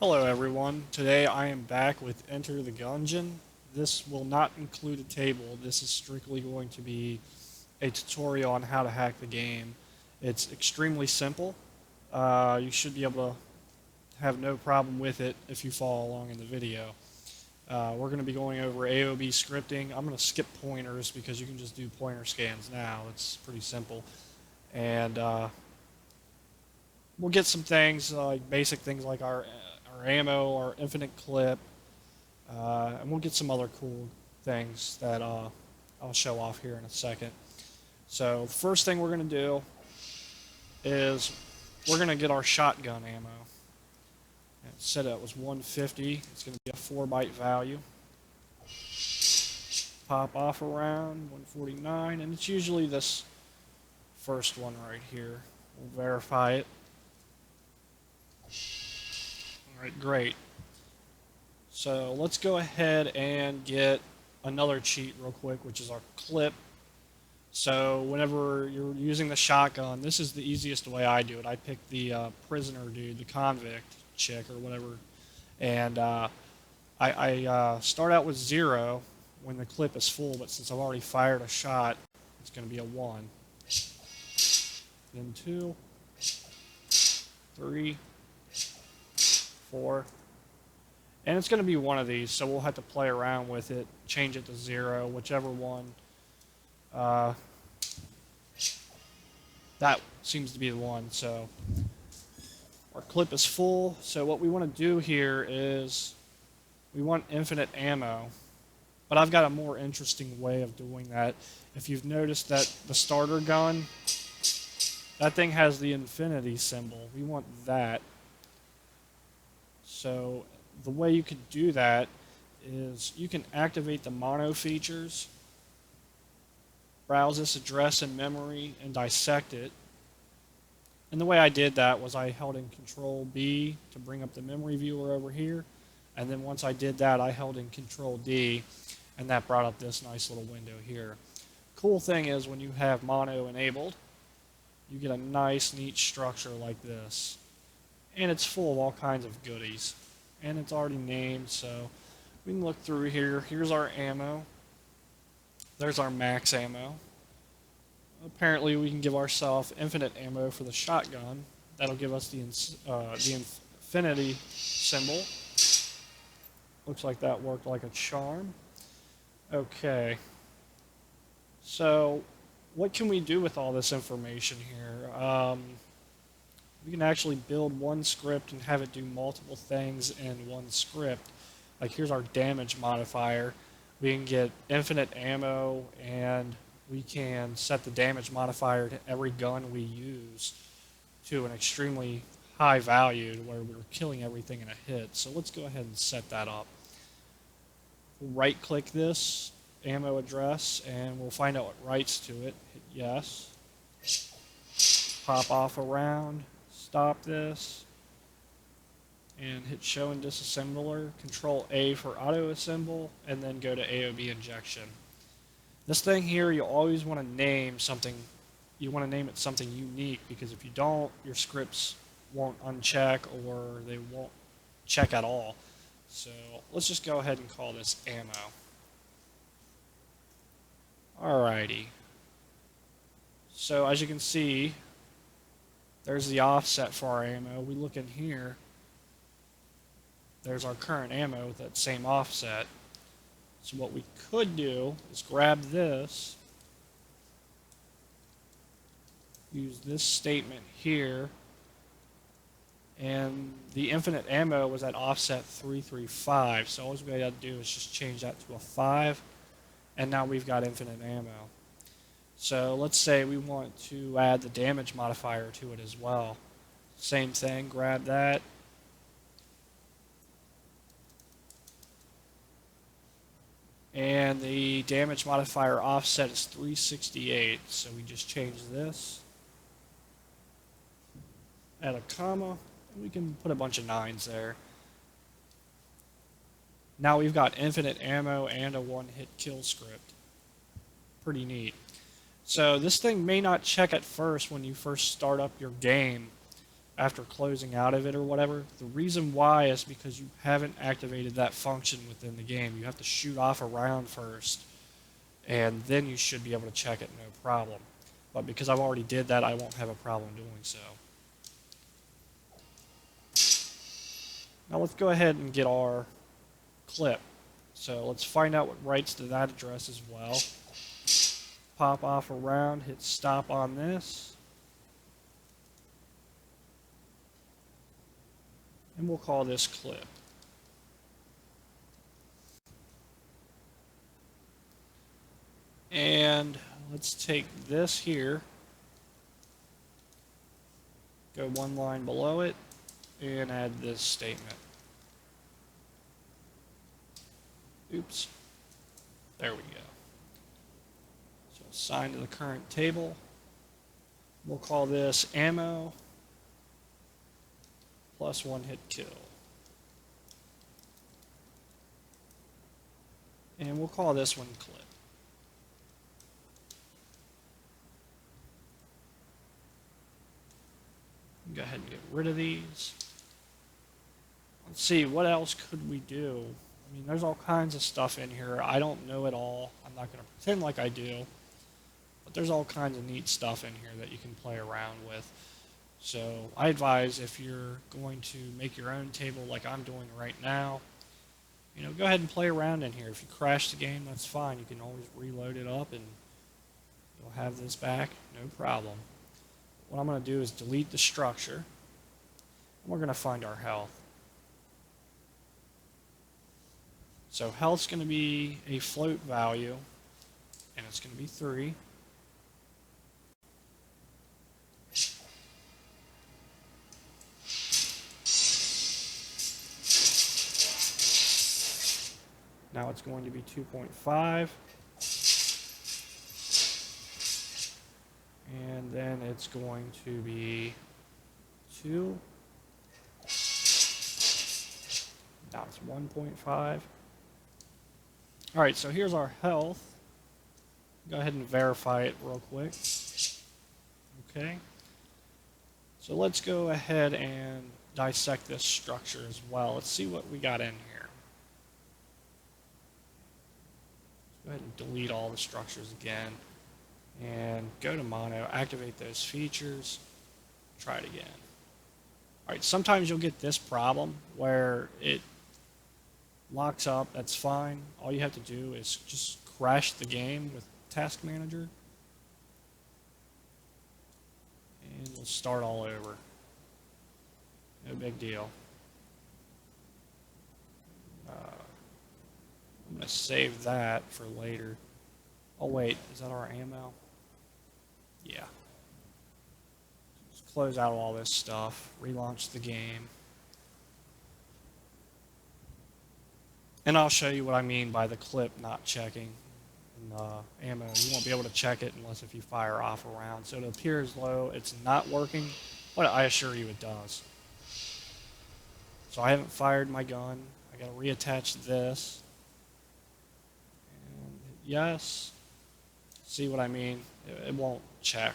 Hello everyone, today I am back with Enter the Gungeon. This will not include a table, this is strictly going to be a tutorial on how to hack the game. It's extremely simple, you should be able to have no problem with it if you follow along in the video. We're going to be going over AOB scripting. I'm going to skip pointers because you can just do pointer scans now, it's pretty simple. And we'll get some things like basic things like our ammo, our infinite clip, and we'll get some other cool things that I'll show off here in a second. So first thing we're going to do is we're going to get our shotgun ammo. And set it was 150. It's going to be a 4-byte value. Pop off around 149, and it's usually this first one right here. We'll verify it. Alright, great. So let's go ahead and get another cheat real quick, which is our clip. So whenever you're using the shotgun, this is the easiest way I do it. I pick the prisoner dude, the convict chick or whatever, and I start out with 0 when the clip is full, but since I've already fired a shot, it's going to be a 1. Then 2, 3, 4, and it's going to be one of these, so we'll have to play around with it, change it to 0, whichever one. That seems to be the one. So our clip is full, so what we want to do here is we want infinite ammo, but I've got a more interesting way of doing that. If you've noticed that the starter gun, that thing has the infinity symbol. We want that. So the way you could do that is you can activate the mono features, browse this address in memory, and dissect it. And the way I did that was I held in Control B to bring up the memory viewer over here, and then once I did that I held in Control D, and that brought up this nice little window here. Cool thing is when you have mono enabled, you get a nice neat structure like this. And it's full of all kinds of goodies. And it's already named, so we can look through here. Here's our ammo. There's our max ammo. Apparently we can give ourselves infinite ammo for the shotgun. That'll give us the infinity symbol. Looks like that worked like a charm. Okay. So what can we do with all this information here? We can actually build one script and have it do multiple things in one script. Like here's our damage modifier. We can get infinite ammo, and we can set the damage modifier to every gun we use to an extremely high value to where we're killing everything in a hit. So let's go ahead and set that up. We'll right click this ammo address and we'll find out what writes to it. Hit yes. Pop off around. Stop this and hit show and disassembler, Control A for auto assemble, and then go to AOB injection. This thing here, you always want to name something, you want to name it something unique, because if you don't, your scripts won't uncheck or they won't check at all. So let's just go ahead and call this ammo. Alrighty. So as you can see, there's the offset for our ammo. We look in here, there's our current ammo with that same offset. So what we could do is grab this, use this statement here, and the infinite ammo was at offset 335. So all we got to do is just change that to a 5, and now we've got infinite ammo. So let's say we want to add the damage modifier to it as well. Same thing, grab that. And the damage modifier offset is 368. So we just change this. Add a comma. And we can put a bunch of 9s there. Now we've got infinite ammo and a one-hit kill script. Pretty neat. So this thing may not check at first when you first start up your game. after closing out of it or whatever. The reason why is because you haven't activated that function within the game. You have to shoot off a round first, and then you should be able to check it no problem. But because I've already did that, I won't have a problem doing so. Now let's go ahead and get our clip. So let's find out what writes to that address as well. Pop off a round, hit stop on this. And we'll call this clip. And let's take this here, go one line below it, and add this statement. Oops. There we go. So assign to the current table. We'll call this ammo plus one hit kill. And we'll call this one clip. Go ahead and get rid of these. Let's see, what else could we do? I mean, there's all kinds of stuff in here. I don't know it all. I'm not going to pretend like I do. But there's all kinds of neat stuff in here that you can play around with. So I advise, if you're going to make your own table like I'm doing right now, you know, go ahead and play around in here. If you crash the game, that's fine. You can always reload it up and you'll have this back, no problem. What I'm going to do is delete the structure, and we're going to find our health. So health's going to be a float value, and it's going to be 3. Now it's going to be 2.5. And then it's going to be 2. Now it's 1.5. All right, so here's our health. Go ahead and verify it real quick. Okay. So let's go ahead and dissect this structure as well. Let's see what we got in here. Let's go ahead and delete all the structures again. And go to mono, activate those features, try it again. All right, sometimes you'll get this problem where it locks up. That's fine. All you have to do is just crash the game with Task Manager, and we'll start all over. No big deal. I'm going to save that for later. Oh wait, is that our ammo? Yeah. Just close out all this stuff, relaunch the game. And I'll show you what I mean by the clip not checking. And, ammo, you won't be able to check it unless if you fire off a round. So it appears low, it's not working, but I assure you it does. So I haven't fired my gun. I gotta reattach this. And yes. See what I mean? It won't check.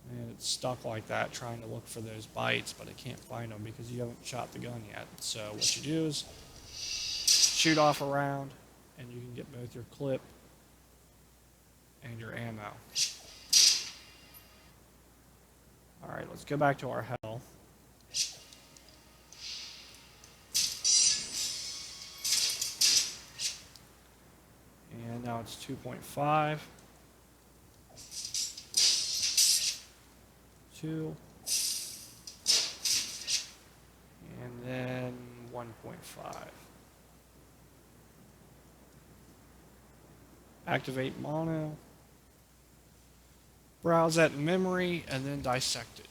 And it's stuck like that trying to look for those bytes, but it can't find them because you haven't shot the gun yet. So what you do is shoot off a round, and you can get both your clip and your ammo. All right, let's go back to our health. And now it's 2.5. 2. And then 1.5. Activate mono. Browse that in memory and then dissect it.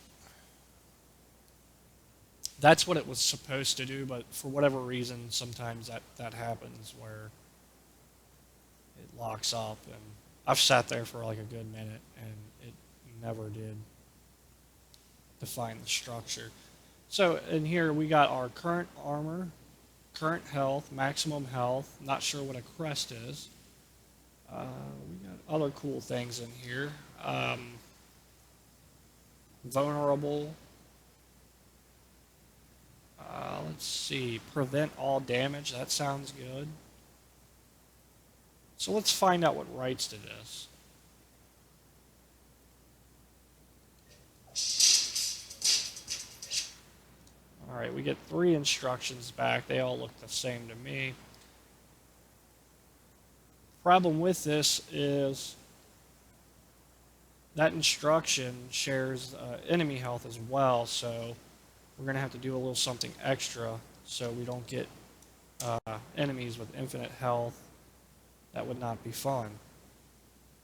That's what it was supposed to do, but for whatever reason, sometimes that happens where it locks up, and I've sat there for like a good minute and it never did define the structure. So in here we got our current armor, current health, maximum health, not sure what a crest is. We got other cool things in here. Vulnerable. Let's see. Prevent all damage. That sounds good. So let's find out what writes to this. Alright, we get 3 instructions back. They all look the same to me. Problem with this is that instruction shares enemy health as well, so we're going to have to do a little something extra so we don't get enemies with infinite health. That would not be fun.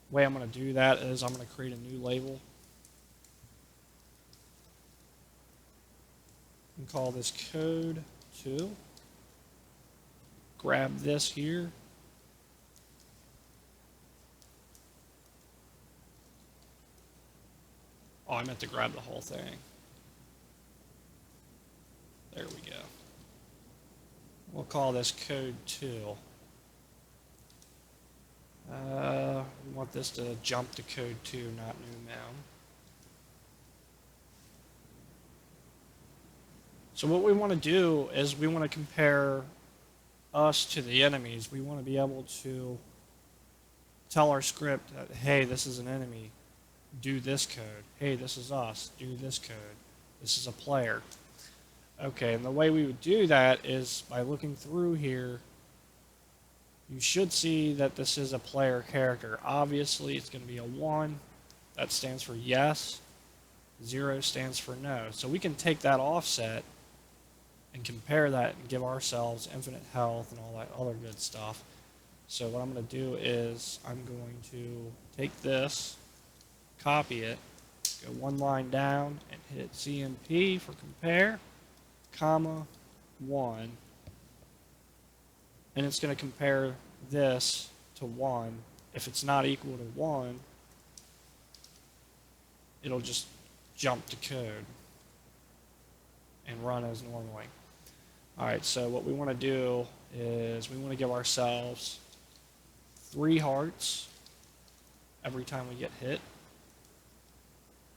The way I'm going to do that is I'm going to create a new label and call this code 2. Grab this here. Oh, I meant to grab the whole thing. There we go. We'll call this code 2. We want this to jump to code 2, not new mem. So what we want to do is we want to compare us to the enemies. We want to be able to tell our script that, hey, this is an enemy. Do this code. Hey, this is us. Do this code. This is a player. Okay, and the way we would do that is by looking through here. You should see that this is a player character. Obviously, it's going to be a 1. That stands for yes. 0 stands for no. So we can take that offset and compare that and give ourselves infinite health and all that other good stuff. So what I'm going to do is I'm going to take this, copy it, go 1 line down and hit CMP for compare, comma, 1. And it's going to compare this to 1. If it's not equal to 1, it'll just jump to code and run as normally. Alright, so what we want to do is we want to give ourselves 3 hearts every time we get hit.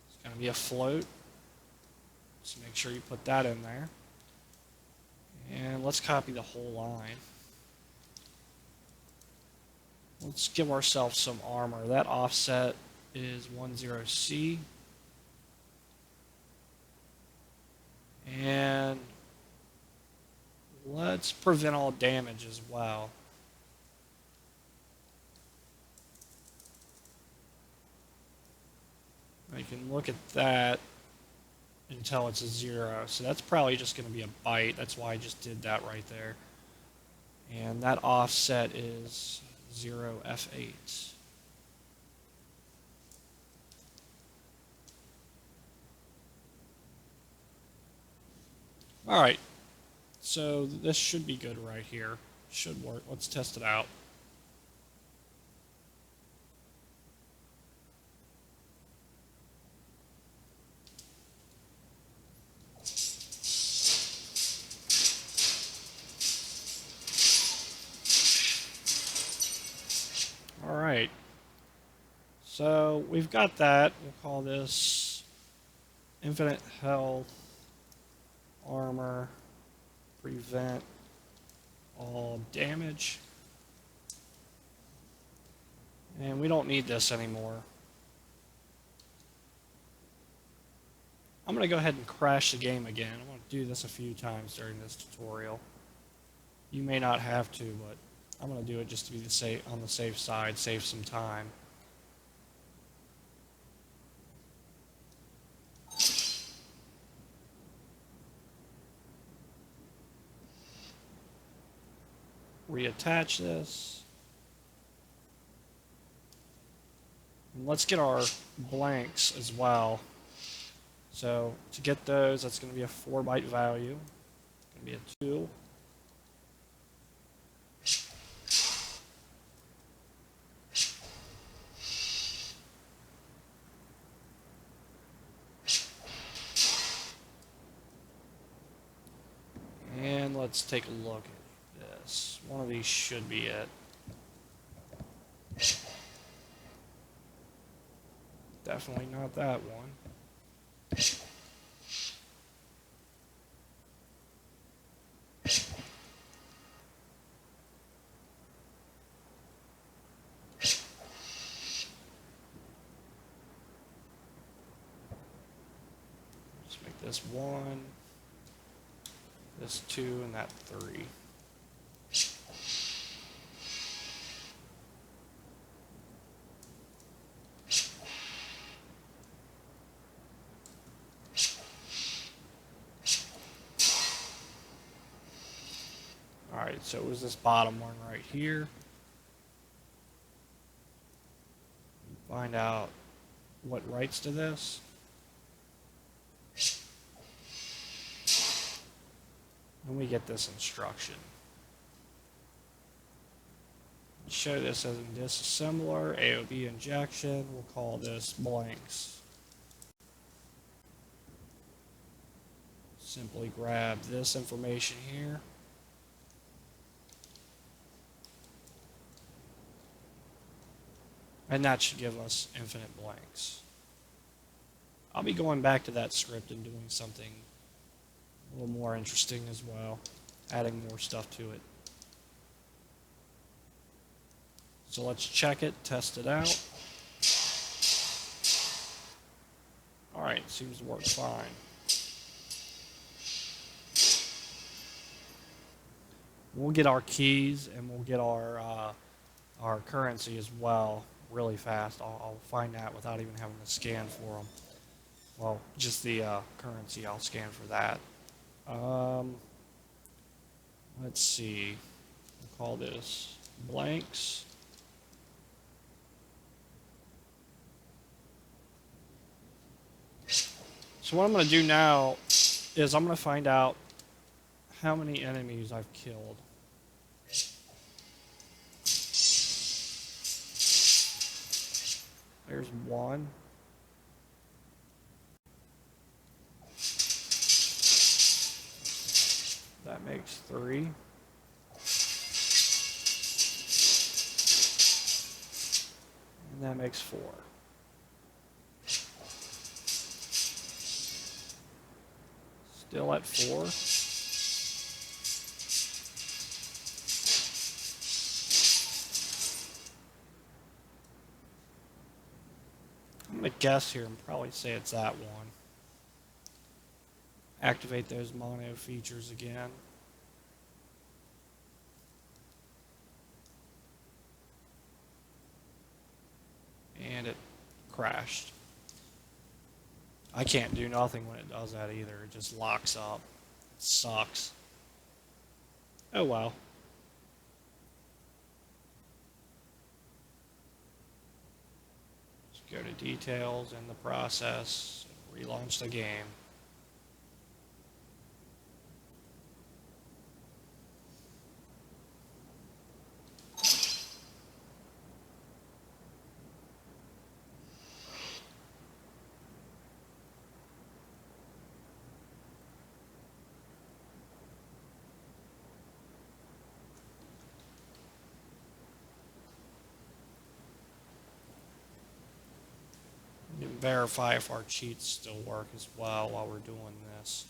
It's going to be a float, so make sure you put that in there. And let's copy the whole line. Let's give ourselves some armor. That offset is 10C. And let's prevent all damage as well. You can look at that and tell it's a 0. So that's probably just going to be a byte. That's why I just did that right there. And that offset is 0F8. Alright, so this should be good right here. Should work. Let's test it out. Alright, so we've got that. We'll call this infinite health, armor, prevent all damage. And we don't need this anymore. I'm going to go ahead and crash the game again. I'm going to do this a few times during this tutorial. You may not have to, but I'm going to do it just to be on the safe side, save some time. Reattach this. And let's get our blanks as well. So to get those, that's going to be a 4-byte value. It's going to be a 2. And let's take a look at this. One of these should be it. Definitely not that one. Just make this 1, this 2, and that 3. Alright, so it was this bottom one right here. Find out what writes to this. And we get this instruction. Show this as a disassembler, AOB injection. We'll call this blanks. Simply grab this information here. And that should give us infinite blanks. I'll be going back to that script and doing something a little more interesting as well, adding more stuff to it. So let's check it, test it out. Alright, seems to work fine. We'll get our keys and we'll get our currency as well really fast. I'll find that without even having to scan for them. Well, just the currency, I'll scan for that. Let's see. We'll call this blanks. So what I'm going to do now is I'm going to find out how many enemies I've killed. There's 1. That makes 3. And that makes 4. Still at 4. I'm going to guess here and probably say it's that one. Activate those mono features again. And it crashed. I can't do nothing when it does that either. It just locks up. It sucks. Oh well. Just go to details in the process, relaunch the game. Verify if our cheats still work as well while we're doing this.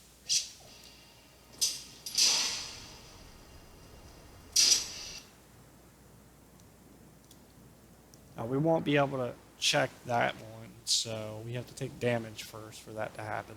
Now we won't be able to check that one, so we have to take damage first for that to happen.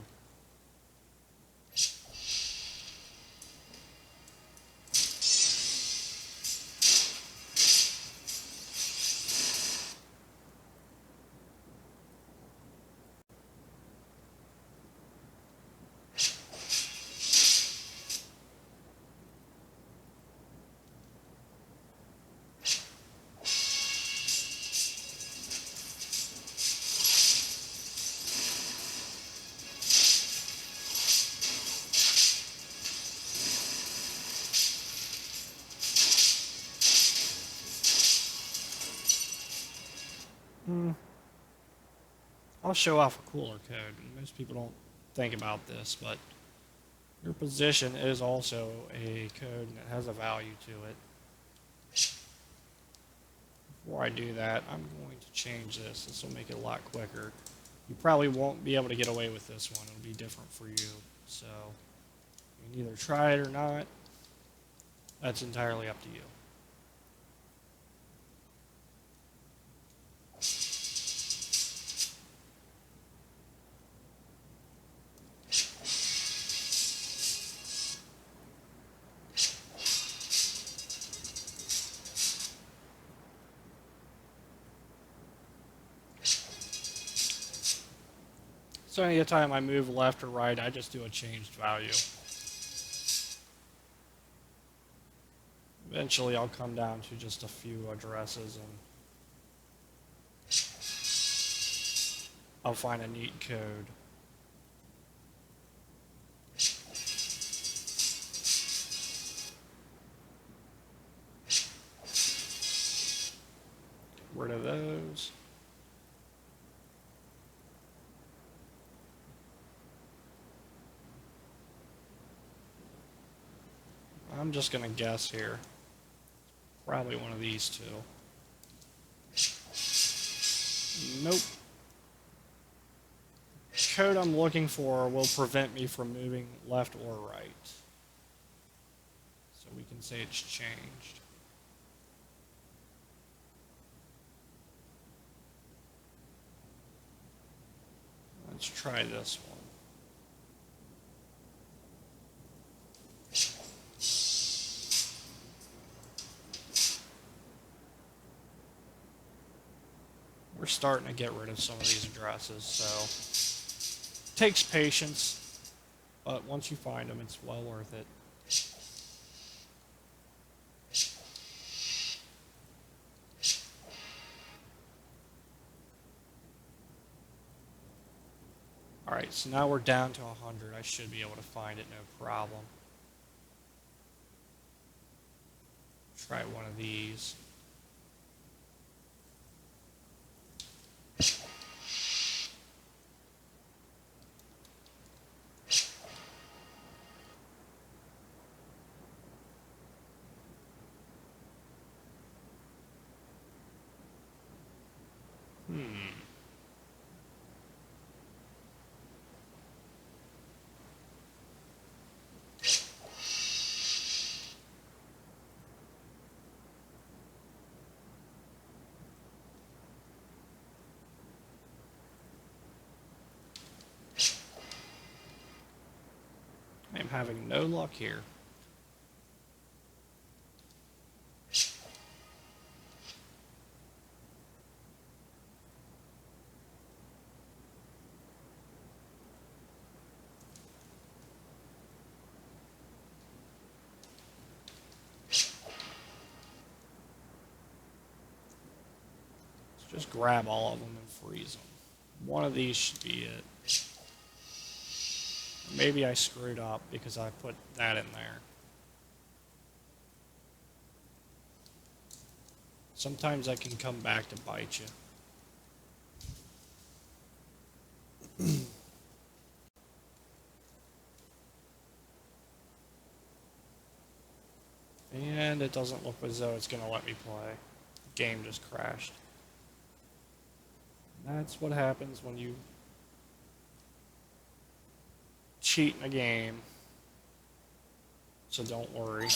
I'll show off a cooler code. Most people don't think about this, but your position is also a code and it has a value to it. Before I do that, I'm going to change this. This will make it a lot quicker. You probably won't be able to get away with this one. It'll be different for you. So you can either try it or not. That's entirely up to you. So anytime I move left or right, I just do a changed value. Eventually I'll come down to just a few addresses and I'll find a neat code. Get rid of those. I'm just going to guess here. Probably one of these two. Nope. Code I'm looking for will prevent me from moving left or right. So we can say it's changed. Let's try this one. We're starting to get rid of some of these addresses, so it takes patience, but once you find them, it's well worth it. Alright, so now we're down to 100. I should be able to find it, no problem. Try one of these. I'm having no luck here. Let's just grab all of them and freeze them. One of these should be it. Maybe I screwed up because I put that in there. Sometimes I can come back to bite you. And it doesn't look as though it's going to let me play. The game just crashed. That's what happens when you cheat in a game. So don't worry.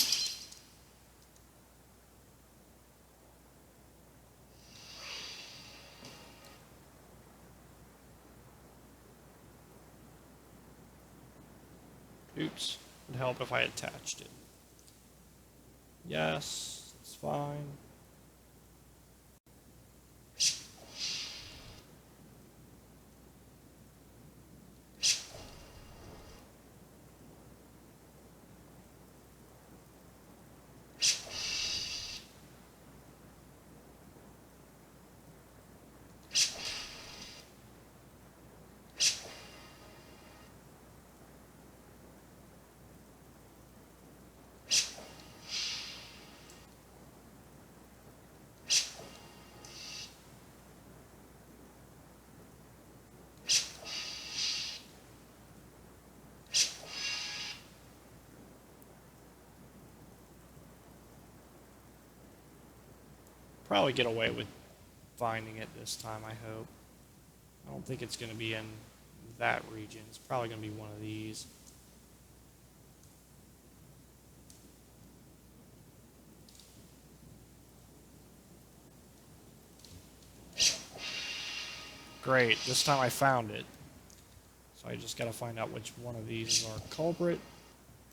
Oops. It would help if I attached it. Yes, it's fine. Probably get away with finding it this time, I hope. I don't think it's going to be in that region. It's probably going to be one of these. Great, this time I found it. So I just got to find out which one of these is our culprit.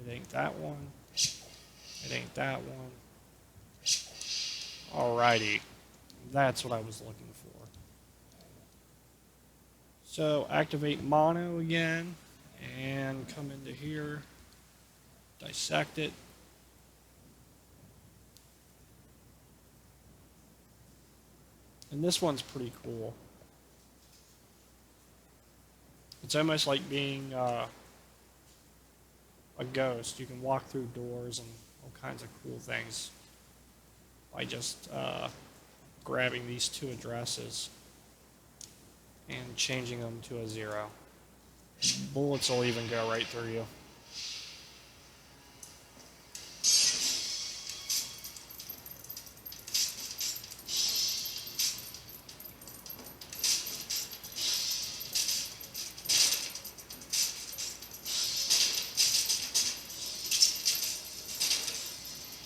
It ain't that one. It ain't that one. Alrighty. That's what I was looking for. So activate mono again and come into here. Dissect it. And this one's pretty cool. It's almost like being a ghost. You can walk through doors and all kinds of cool things by just grabbing these two addresses and changing them to a 0. Bullets will even go right through you.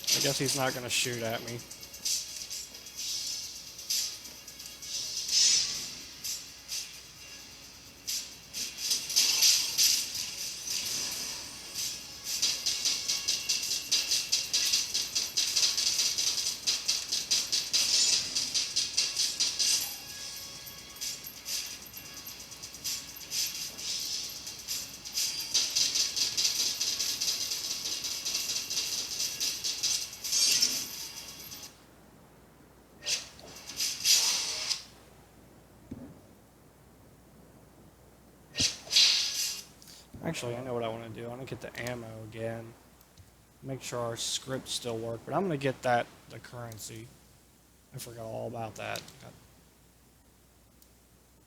I guess he's not going to shoot at me. Actually, I know what I want to do. I want to get the ammo again. Make sure our scripts still work. But I'm going to get the currency. I forgot all about that. Got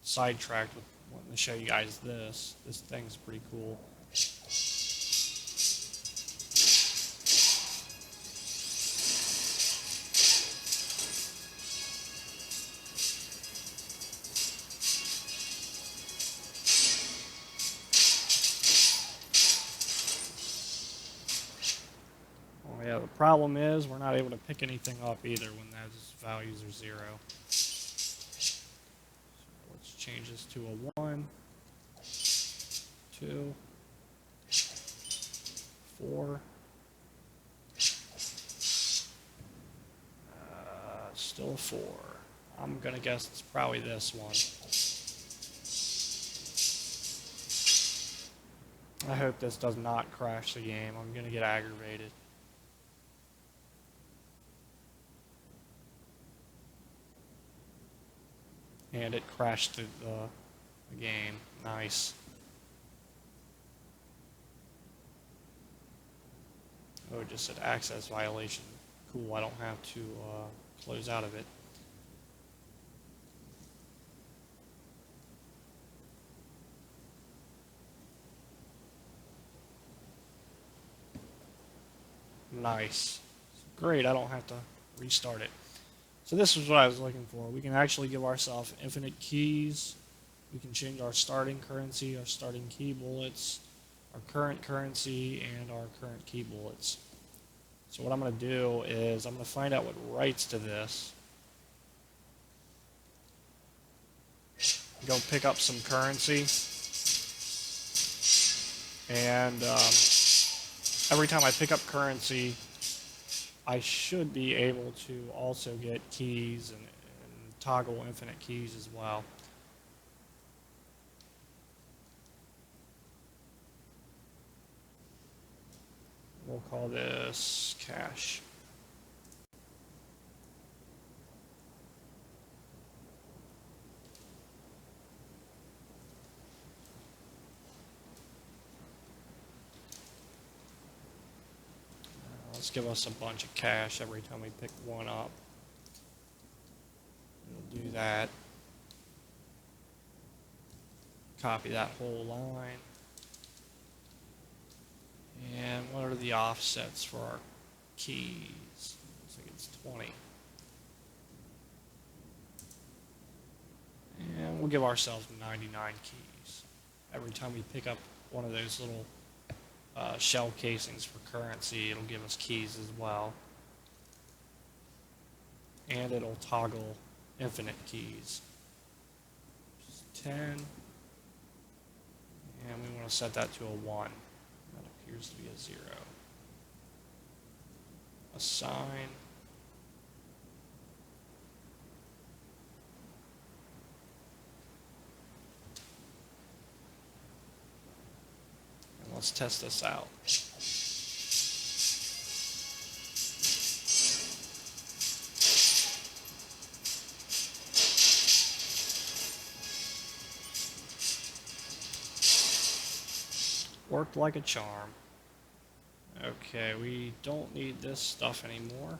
sidetracked with wanting to show you guys this. This thing's pretty cool. Oh yeah, the problem is we're not able to pick anything up either when those values are 0. So let's change this to a 1, 2, 4. Still a 4. I'm gonna guess it's probably this one. I hope this does not crash the game. I'm gonna get aggravated. And it crashed the game. Nice. Oh, it just said access violation. Cool, I don't have to close out of it. Nice. Great, I don't have to restart it. So this is what I was looking for. We can actually give ourselves infinite keys. We can change our starting currency, our starting key bullets, our current currency, and our current key bullets. So what I'm going to do is I'm going to find out what writes to this. Go pick up some currency. And every time I pick up currency, I should be able to also get keys and toggle infinite keys as well. We'll call this cash. Let's give us a bunch of cash every time we pick one up. We'll do that. Copy that whole line. And what are the offsets for our keys? Looks like it's 20. And we'll give ourselves 99 keys. Every time we pick up one of those little shell casings for currency, it'll give us keys as well. And it'll toggle infinite keys. Just 10. And we want to set that to a 1. That appears to be a 0. Assign. And let's test this out. Worked like a charm. Okay, we don't need this stuff anymore.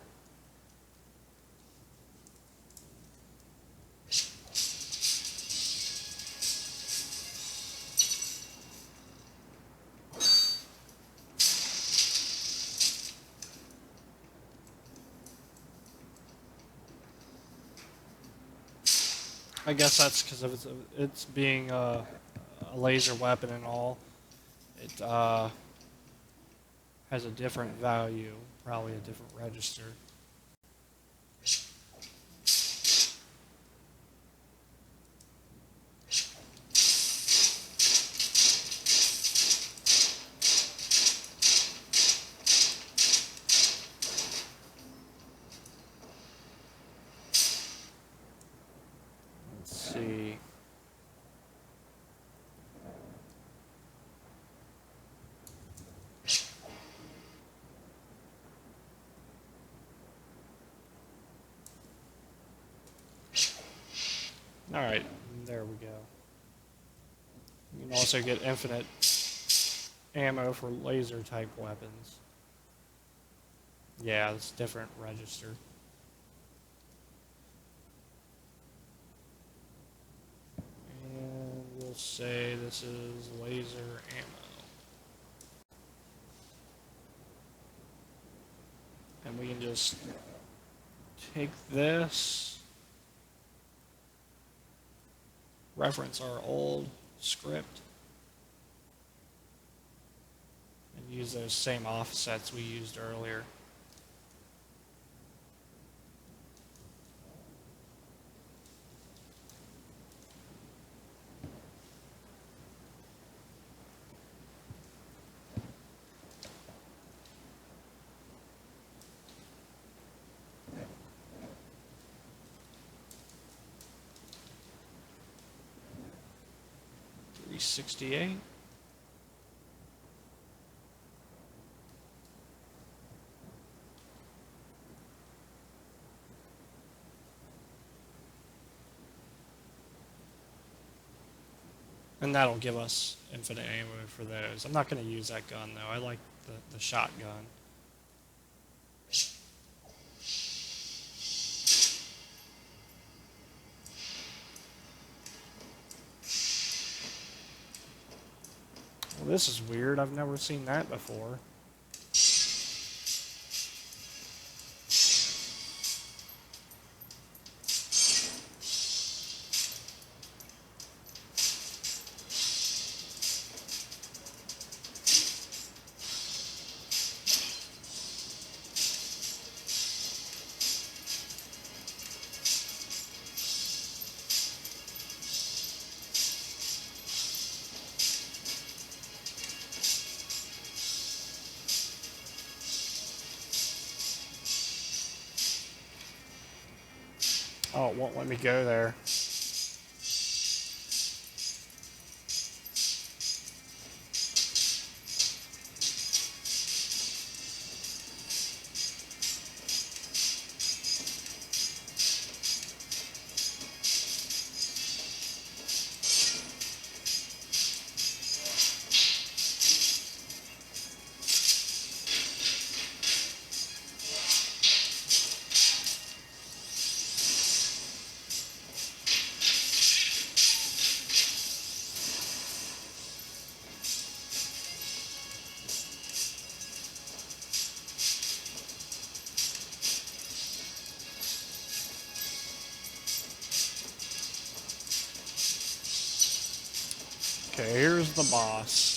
I guess that's because of it's being a laser weapon and all. It has a different value, probably a different register. Let's see. Alright, there we go. You can also get infinite ammo for laser type weapons. Yeah, it's different register. And we'll say this is laser ammo. And we can just take this, reference our old script, and use those same offsets we used earlier. $368. And that'll give us infinite ammo for those. I'm not going to use that gun though. I like the shotgun. Well, this is weird. I've never seen that before. Oh, it won't let me go there. Okay, here's the boss.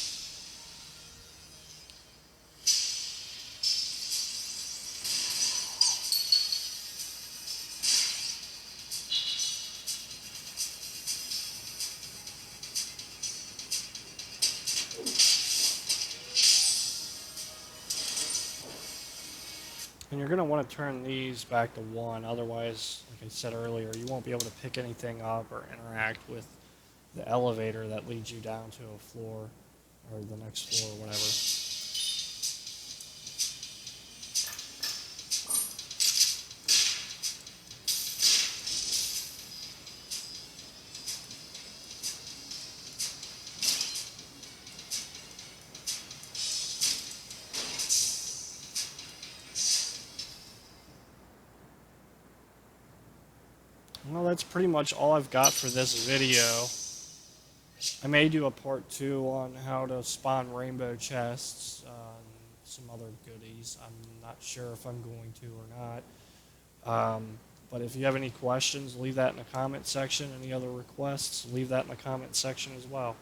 And you're going to want to turn these back to 1, otherwise, like I said earlier, you won't be able to pick anything up or interact with the elevator that leads you down to a floor, or the next floor, or whatever. Well, that's pretty much all I've got for this video. I may do a part 2 on how to spawn rainbow chests, and some other goodies. I'm not sure if I'm going to or not. But if you have any questions, leave that in the comment section. Any other requests, leave that in the comment section as well.